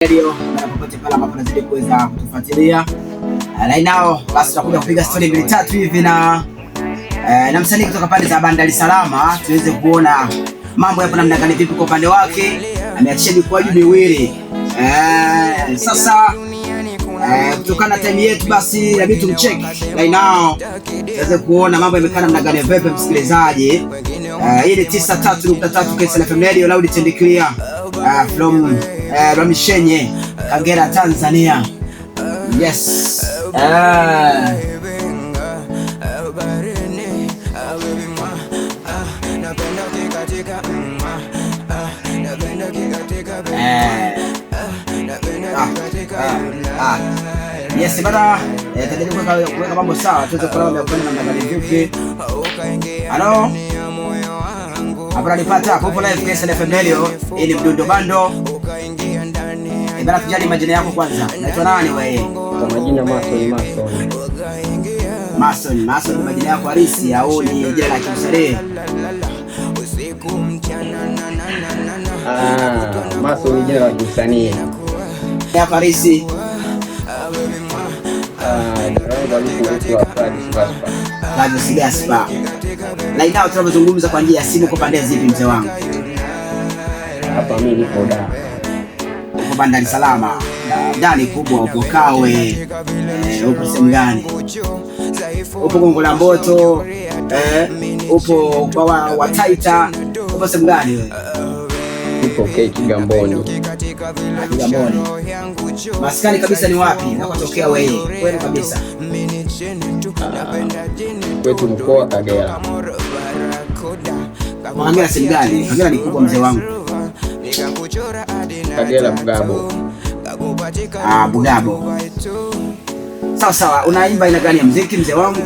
Radio na popote pale ambapo unazidi kuweza kutufuatilia. Right now basi tutakuja kupiga story mbili tatu hivi na msanii kutoka pande za Dar es Salaam, tuweze kuona mambo yapo namna gani, vipi kwa upande wake. Ameachia mikwaju miwili. Sasa kutokana na time yetu basi inabidi tumcheck right now tuweze kuona mambo yamekaa namna gani. Vipi msikilizaji, hii ni 93.3 KSL FM Radio loud and clear from Ramishenye, Kagera, Tanzania. Yes. Yes, bada tajaribu kuweka mambo sawa, tuweze kuona namna gani vipi. Hello. Hapa nilipata hapo live KSL FM Radio. Hii ni Mdundo Bando. Bana, tujali majina yako kwanza. Unaitwa nani wewe? Kwa majina Mason ni majina yako halisi au ni jina la kimsanii? Mason ni jina la kimsanii. Yako halisi? Fadhili Gaspar. Right now tunazungumza kwa njia ya simu. Kwa pande zipi mzee wangu? Hapa mimi niko Dar. Uko Dar es Salaam. Ndani kubwa upo Kawe. Upo sehemu gani? Upo Gongo la Mboto, upo kwa Wataita, upo sehemu gani wewe? Upo Kigamboni. Kigamboni. Maskani kabisa ni wapi? Nakotokea wewe? Wewe kabisa. Kwetu mkoa Kagera. Kagera sehemu gani? Kagera ni kubwa mzee wangu. Kagera Bugabo. Bugabo. Sawa, unaimba aina gani ya muziki mzee wangu?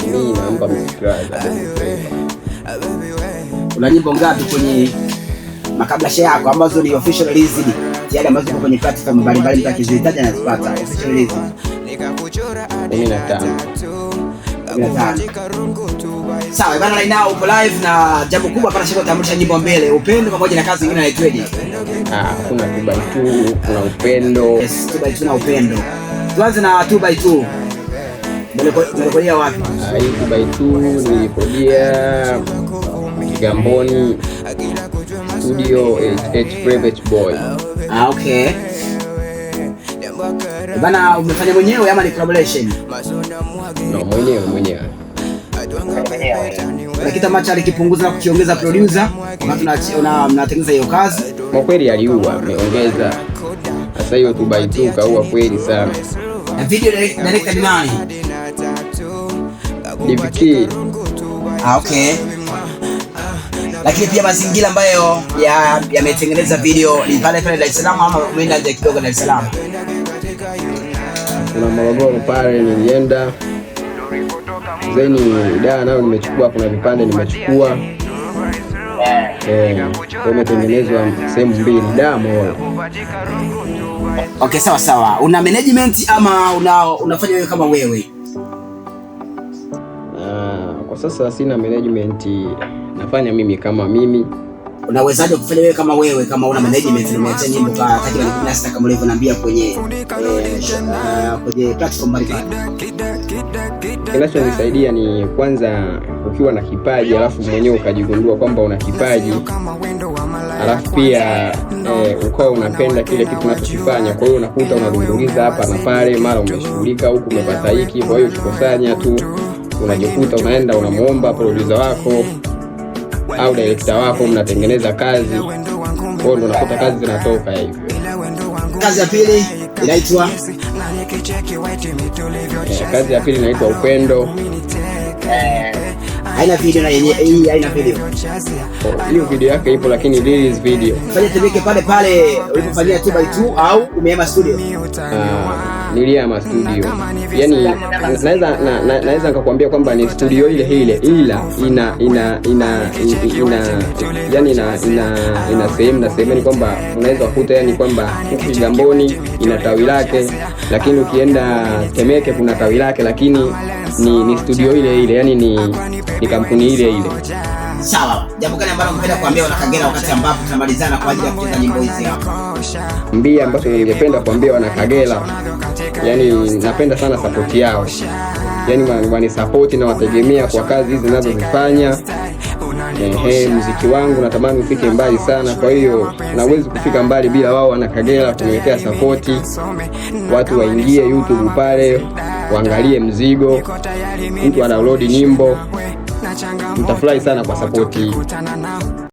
Mimi naimba muziki. Una nyimbo ngapi kwenye makablasha yako ambazo ni official release, yale ambazo ziko kwenye platform mbalimbali mtakizitaja na zipata official release? 15. Sawa bana, right now uko live na jambo kubwa hapa, nashika kutambulisha nyimbo mbele, Upendo pamoja na kazi nyingine inaitwaje? Kuna 2x2, kuna Upendo. Yes, 2x2 na Upendo. Tuanze na 2x2. Umerekodia wapi? Hii 2x2 nilirekodia Kigamboni studio H Private Boy. Okay. Bana, umefanya mwenyewe ama ni collaboration? No, mwenyewe. Na kitu ambacho alikipunguza na kukiongeza producer wakati mnatengeneza hiyo kazi? Kwa kweli aliua, ameongeza. Sasa hiyo 2x2 kaua kweli sana. Na video director ni nani? DVT. Okay. Lakini pia mazingira ambayo yametengeneza video ni pale Dar es Salaam ama umeenda nje kidogo Dar es Salaam? Kuna Morogoro pale nilienda. Zeni Dar nao nimechukua, kuna vipande nimechukua. Umetengenezwa sehemu mbili Dar Moro. Okay, sawa. Una management ama unafanya wewe kama wewe? Kwa sasa sina management, nafanya mimi kama mimi. Unawezaje kufanya wewe kama wewe kama una management na umeacha nyimbo kwa takriban 16 kama ulivyoniambia kwenye platform mbalimbali? Kinachonisaidia ni kwanza ukiwa na kipaji alafu mwenyewe ukajigundua kwamba una kipaji, alafu pia ukawa unapenda kile kitu unachokifanya. Kwa hiyo unakuta unadunduliza hapa na pale, mara umeshughulika huku umepata hiki. Kwa hiyo ukikusanya tu unajikuta unaenda unamuomba producer wako au director wako, mnatengeneza kazi. Kwa hiyo unakuta kazi zinatoka hivyo. Kazi ya pili inaitwa kazi ya pili inaitwa Upendo. Haina video na yenyewe hii haina video. Hiyo video yake ipo lakini release video. Fanya tebeke pale ulipofanyia 2x2 au umehama studio? Nilihama studio. Yaani naweza nikakwambia kwamba ni studio ile ila ina sehemu na sehemu, ni kwamba unaweza kukuta yani kwamba huku Kigamboni ina tawi lake, lakini ukienda Temeke kuna tawi lake, lakini ni studio ile yani ni kampuni ile. Sawa. Jambo gani ambalo ungependa kuambia wana Kagera wakati ambapo tunamalizana kwa ajili ya kucheza nyimbo hizi hapa? Mbia ambacho ningependa kuambia wana Kagera, yani napenda sana support yao. Yani wani support na wategemea kwa kazi hizi ninazozifanya. Muziki wangu natamani ufike mbali sana, kwa hiyo nawezi kufika mbali bila wao wana Kagera kuniwekea support. Watu waingie YouTube pale, waangalie mzigo, mtu ana download nyimbo. Mtafurahi sana kwa support hii.